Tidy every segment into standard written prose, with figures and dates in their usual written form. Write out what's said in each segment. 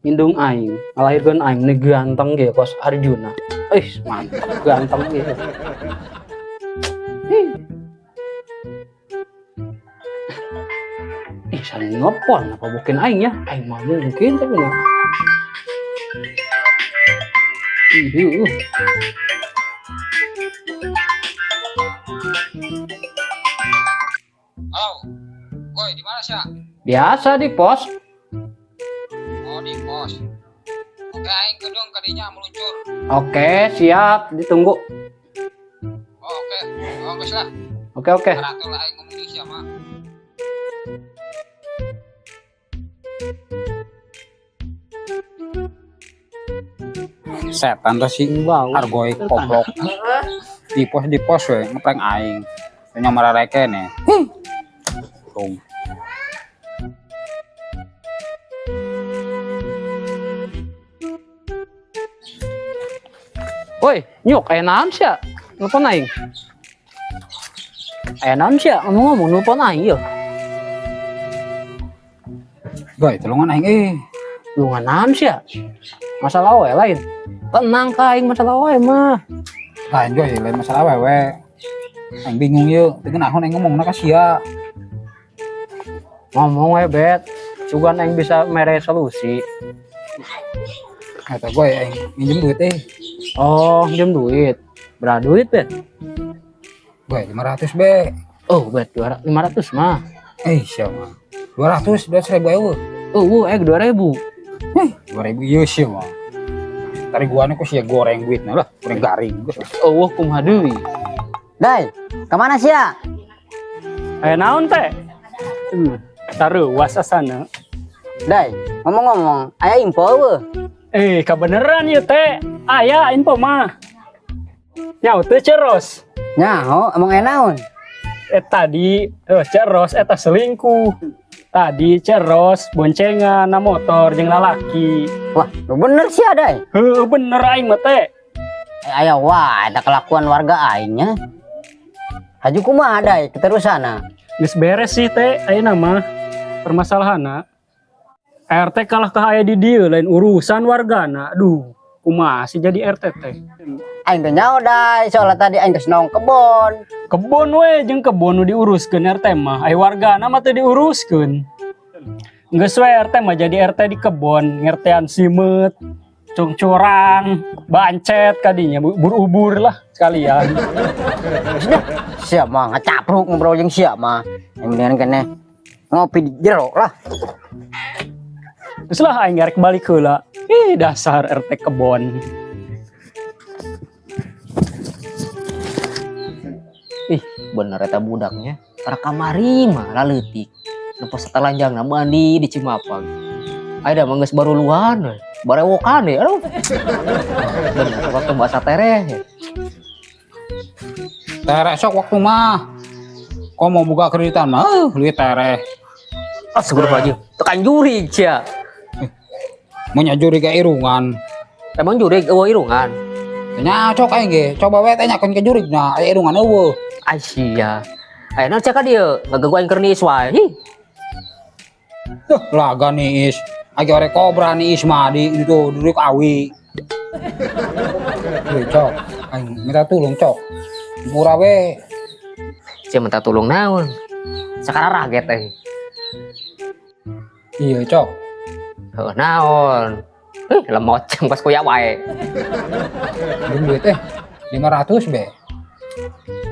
indung aing, ngalahirkeun aing nu ganteng ge kos Arjuna. Mantap ganteng ge. Saling ngepon apa bukan aing ya? Aing mah mungkin tapi ya. Halo, Koy, di mana sih? Biasa di pos. Oh, di pos. Oke, aing kedung kadinya meluncur. Oke, siap, ditunggu. Oh, oke. Oh, geus lah. Oke. Karatu lah aing ngomong di siapa? Setan tuh si argoy koplok di pos we ngeprank aing nya marareke nih tung Woi, nyuk, aya naon sia? Nelpon aing. Aya naon sia? Ngomong nelpon aing yeuh. goy tolongan aing Lu naon sia? Masalah we lain. Tenang ka aing masalah we mah. lain goy lain masalah wewe aing bingung yeuh teu naon aing ngomongna ka sia Ngomong we bet. Cuman aing bisa mere solusi. eta goy aing minjem duit Oh, pinjam duit. Berapa duit bet? goy 500 be Oh, bet 500 mah. siapa 200 eueuh Oh, 2000. 2000 ieu sia mah tari gua nih ku sia goreng duitna lah goreng garing Oh, kumaha deui? Dai, kemana sih ya? Aya naon teh? Taruas asana. Dai, ngomong-ngomong, aya info weh. Kebeneran ya teh. Aya info mah. Nyau teh ceros. Nyaho, emang aya naon? Tadi ceros eta selingkuh. Tadi ceros boncengan na motor jeung lalaki. Wah, lu bener sih Dai. Bener aing mah teh. Aya wah, ada kelakuan warga aingnya. Haju kumaha Dai, keterusana. Geus beres sih teh ayeuna mah. Permasalahanna RT kalah ke aya di dieu lain urusan wargana. Aduh, kumaha sih jadi RT teh? Aing teh nyaho Dai, soalnya tadi aing geus naong kebon. Kebon we jeung kebon nu diuruskeun RT mah. Aya wargana mah teu diuruskeun. Geus we RT mah jadi RT di kebon, ngertean simet, curang, bancet kadinya, ubur-ubur lah sekalian. Siap mah ngacapruk ngobrol jeung sia mah. Yang mendingan kene ngopi di jero lah. Terus lah aing garek balik heula. Dasar RT kebon. Bener eta budaknya. Karena kamari mah laleutik. Lepas telanjangna mandi di Cimapang. Aida mah geus baru luan we. Barewokan deh. Aduh. Bener waktu bahasa tereh. tereh sok waktu mah kok mau buka kreditan mah duit tereh Seberapa aja? Tekan juri cia. mau nyajuri ke irungan Emang juri eueuh irungan. nya cok aing ge coba we teh nyakeun ke jurigna aya irungan eueuh Aisyah. Ayeuna cek ka dieu, ngaganggu aing keur niis wae. laga nih is age ore kobra nih is mah di itu duduk awi cok aing minta tolong cok murah we Cia minta tolong naon? Sekarang raget teh. iya cok Heuh naon? Lemot ceng pas kuya wae. belum duit teh 500 be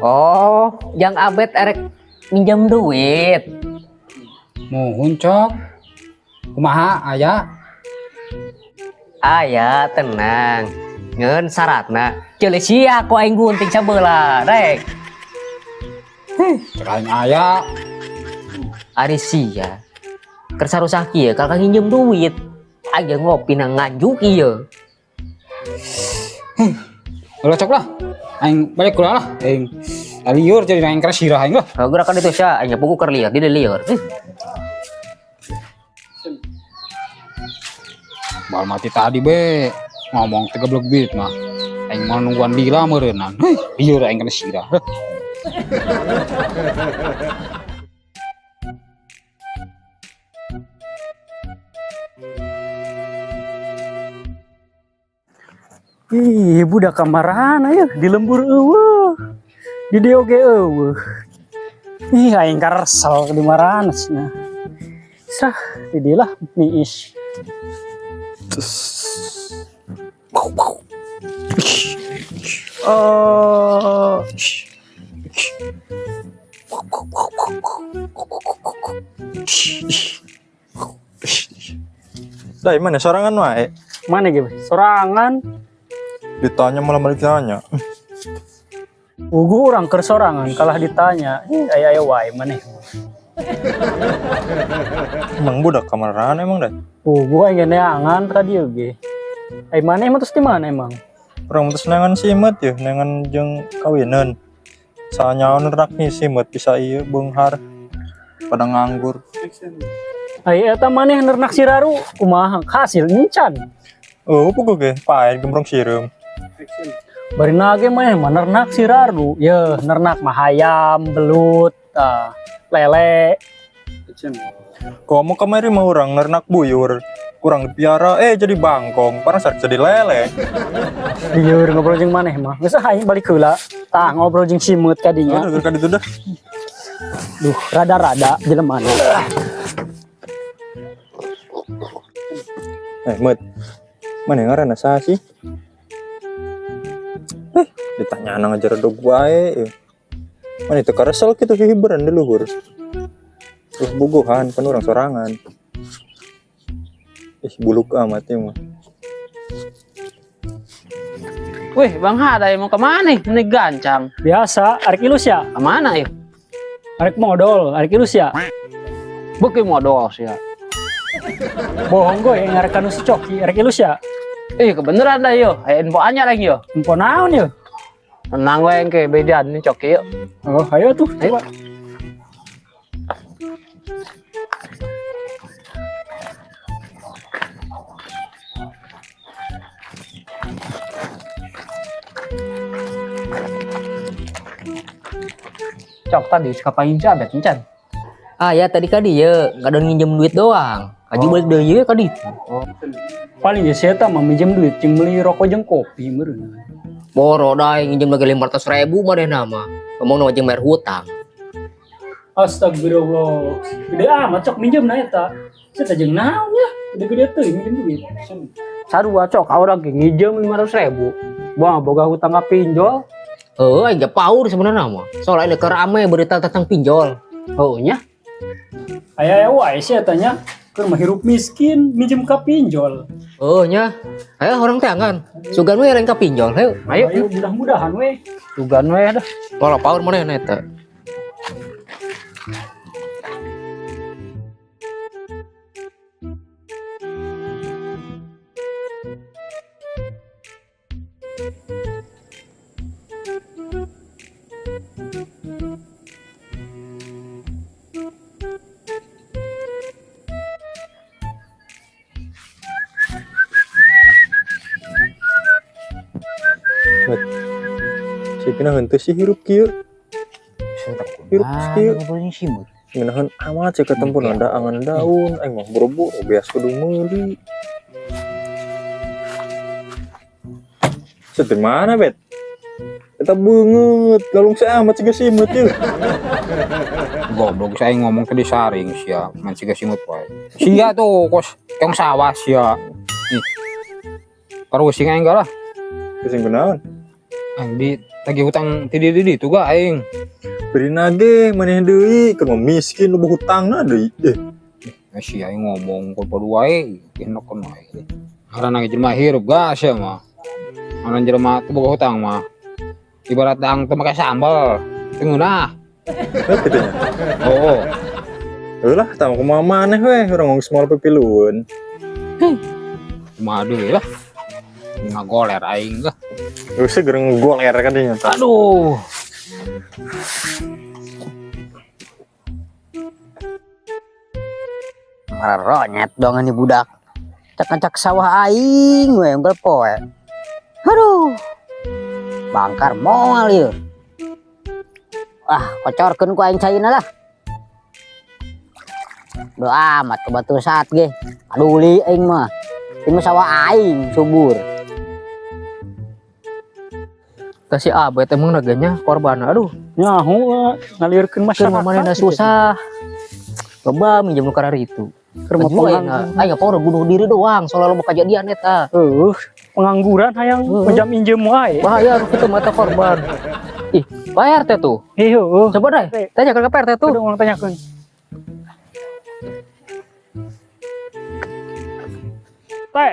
Oh, yang abet erek minjam duit. mohon cok kumaha aya Aya tenang. Ngeun syaratna ceuleuh sia ku aing gunting sabeula, rek. cerain aya Ari sia. Keur sarusak kieu kakak nginjem duit. Aja ngopi nang nganjuk ieu. ulah cok lah aing balik kula lah aing liur jadi aing keras sirah aing lah Gerakan itu sia anya pugu keur lieur, di lieur. bal mati tadi be ngomong 13 bit mah aing mau nungguan lila meureunan liur aing keras sirah Ih, budak kamaran ayo di lembur eueuh. Di dieu ge eueuh. Ih, aing karesel di marana. Sah, di dieu lah niis. Oh. Dari mana sorangan wae? Mana gitu? Sorangan. Ditanya malah balik tanya. Ugu orang kersorangan kalah ditanya. Ayo wae maneh. Emang budak kamaran emang dah. Ugu aing neangan ka dieu ge. Ai maneh mah terus di mana emang? Orang terus nengan simet ya, nengan jeung kawinan. Sanyaon rakni simet bisa ieu beunghar pada nganggur. Ai eta maneh nernak siraru kumaha hasil nyencan. Oh, puguh ge, pae gembrong sireum. Bari nage maneh mah nernak siraru. Ye, nernak mah hayam, belut, lele. Komo kemari mah urang nernak buyur. Kurang dipiara jadi bangkong, parang sarek jadi lele. Lieur ngobrol jeung maneh mah. Geus aing balik heula. Tah ngobrol jeung simut kadinya. Udah ka ditu dah. Duh, rada-rada jelemana. Mut. Mana ngaranna saha sih? Ditanya nang ngajar dog wae. Mana teu karesel kitu hiburan di luhur. Terus bogohan kan urang sorangan. Buluk amat ya mah. Wih, Bang Hada mau kemana nih? Ini gancang. Biasa, arek ilus ya? Kemana yuk? Arek modal, arek ilus ya? Bukan modal sih ya. Bohong gue yang arek kanu si Coki, arek ilus ya? Kebeneran dah yuk. Ayo info anyar lagi yuk. Info naon yuk? Tenang gue yang kebedaan nih Coki yuk. Oh, ayo tuh, coba. Cok tadi kapain jabat encan. Ya tadi ka dieu, ngadon nginjem duit doang. Kaji balik deui ka ditu. Paling ya saya mah minjem duit jeung beli rokok jeung kopi meureun. Boro da nginjem lagi 500.000 mah nama. Ngomong nama jeung bayar hutang. Astagfirullah. Gede amat cok minjem na eta. Saya jeung naon ya? Gede-gede teuing minjem duit. Sarua cok urang ge nginjem 500.000. Wah, boga hutang ka pinjol. Aing ge paur sebenarnya mah. Soalnya ada rame berita tentang pinjol. Nya. Aya wae sih tanya. Keur mah hirup miskin minjem ka pinjol. Nya. Ayo orang teangan. Sugan we lain ka pinjol. Ayo. Mudah-mudahan we. Sugan we dah. Kalau paur mana eta? Sikina henteu sih hirup kieu. Hirup kieu. Minahan amat cek ketempur nanda angan daun, aing mah boro-boro beas kudu meuli. Set mana bet? Eta beungeut, galung saya amat cek simut yeuh. Goblok saya ngomong tadi saring sia, man siga simut wae. Sia tuh kos keong sawah sia. Nih. Karo sing aing lah. Sing kunaon? Aing di tagih hutang ti di tuh ga aing. Beri nage maneh deui, keur miskin lu hutangna deui. Sia aing ngomong kudu wae, enak wae. Karena jelema hirup gas ya mah. Orang jelema teu boga hutang mah. Ibarat dang teu make sambal, teu ngeunah. Kitanya. Oh. Ulah, tah kumaha maneh we, urang geus moal pipilueun. Kumaha deui lah. Ngagoler aing lah. Geus gereng goler kan dinya tah. Aduh. Mararonyet dong ini budak. Cak-cak sawah aing we unggal poe. Aduh. Bangkar moal ieu. Kocorkeun ku aing caina lah. Doa amat ke batu saat ge. Aduli aing mah. Ini sawah aing subur. kasih abet emang naganya korban. Aduh, Nyaho ngalirkeun keur mamana masyarakat. susah. Coba minjem nu karar itu. Keur mah Juga ya, aya power bunuh diri doang, soalnya lo kejadian eta. Pengangguran hayang pinjam injem wae. Bahaya anu kitu mata korban. Ih, Pak RT tuh. Heuh. Coba deh, tanya ke Pak RT tuh. Udah ulang tanyakeun. Teh,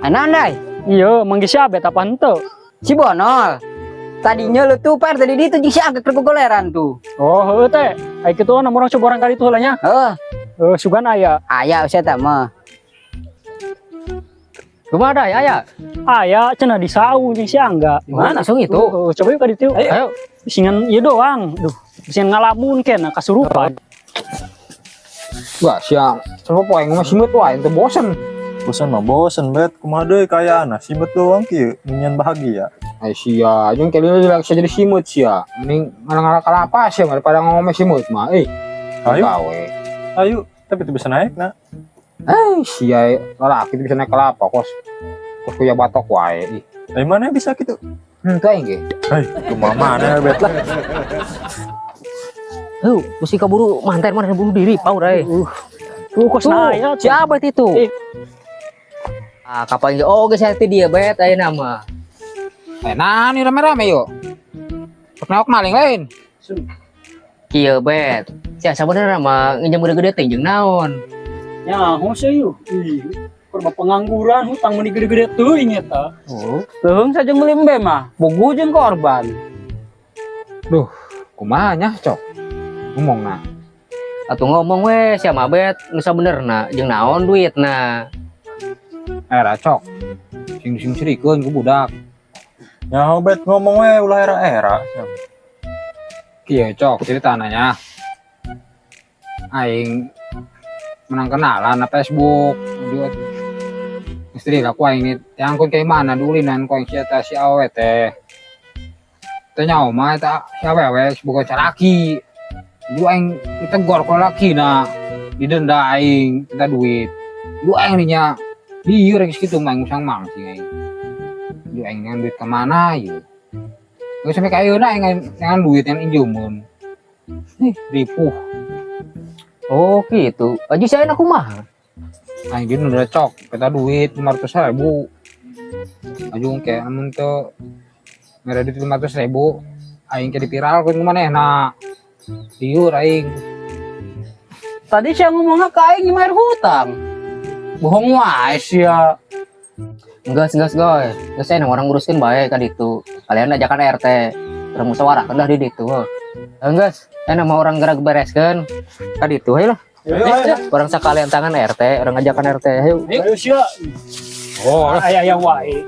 Anandai, iya mangge siapa apa henteu? si Bonol. Tadinya lu tuh per tadi itu si agak kegoleran tuh. Oh, heuh teh. Ai kitu na urang coba orang kali tuh lah nya. Sugan aya. Ayah saya tak mah. Kumaha da ya? Aya cenah di sau jeung si Angga. Mana langsung itu? Coba yuk ka ditu. Ayo. Bisingan ieu doang. Duh, bisingan ngalamun kena kasurupan. Gak siang. Coba poe ngomong simut wae ente bosen. Bosan mah bosan bet. Kumaha deui kayana simut doang kieu nyan bahagia. Ai sia, jeung kali lagi jadi simut sia. Mending ngalang-ngalang kalapa sia daripada ngomong simut mah. Ayo. Gawe. Ayo, tapi itu bisa naik nah. Sia lalaki itu bisa naik kelapa kos. Kos kuya batok wae. Dari mana bisa gitu? Henteu aing ge. Hei, kumaha mana bet lah. Mesti kaburu mantan mana bunuh diri, pau deh. Tuh kos na aya. Si abet itu. Kapan ge saya dia bet aya nama. Nah, ini rame-rame yuk. Kenapa maling lain? Kieu bet. Sia sabenerna mah nginjem gede-gede teh jeung naon. Nyaho sih yuk. Korban pengangguran hutang meni gede-gede teuing eta. Teuing saja melimbe mah. Bogu jeung korban. Kumaha nya, Cok? Ngomong nah. Atuh ngomong we sia mah bet nu sabenerna jeung naon duitna. Era Cok. Sing sirikeun ku budak. Nyaho bet ngomong we ulah era-era. Kieu Cok, ceritana nya. Aing menang kenalan na Facebook. Istri aku aing ini angkut ke mana dulinan ku aing si awewe teh. Teh nyaho mah eta si awewe boga caraki. Lu aing ditegor ku laki na didenda aing minta duit. Lu aing nya dieu rek kitu mah ngusang mang sih aing. Lu aing ngan duit ke mana ieu? Geus sampe ka ayeuna aing ngan duit yang injemun. Ripuh. Oh gitu. Aji saya nak kumaha? Aing gini udah cok, kita duit 500.000. Ajung kayak amun tuh nggak duit 500.000, aing kayak viral kan kemana nak diur aing. Tadi saya ngomongnya ke aing nyemayar hutang. Bohong wae sia. Enggak, guys. Geus saya orang nguruskeun bae ka ditu. Kalian ajakan RT. Urang musyawarah dah di ditu. Enggak, nama orang gerak bereskeun ka ditu ayo lah. Orang sekalian tangan RT, orang ajakan RT, ayo. Ayo sia. Oh, Aya wae.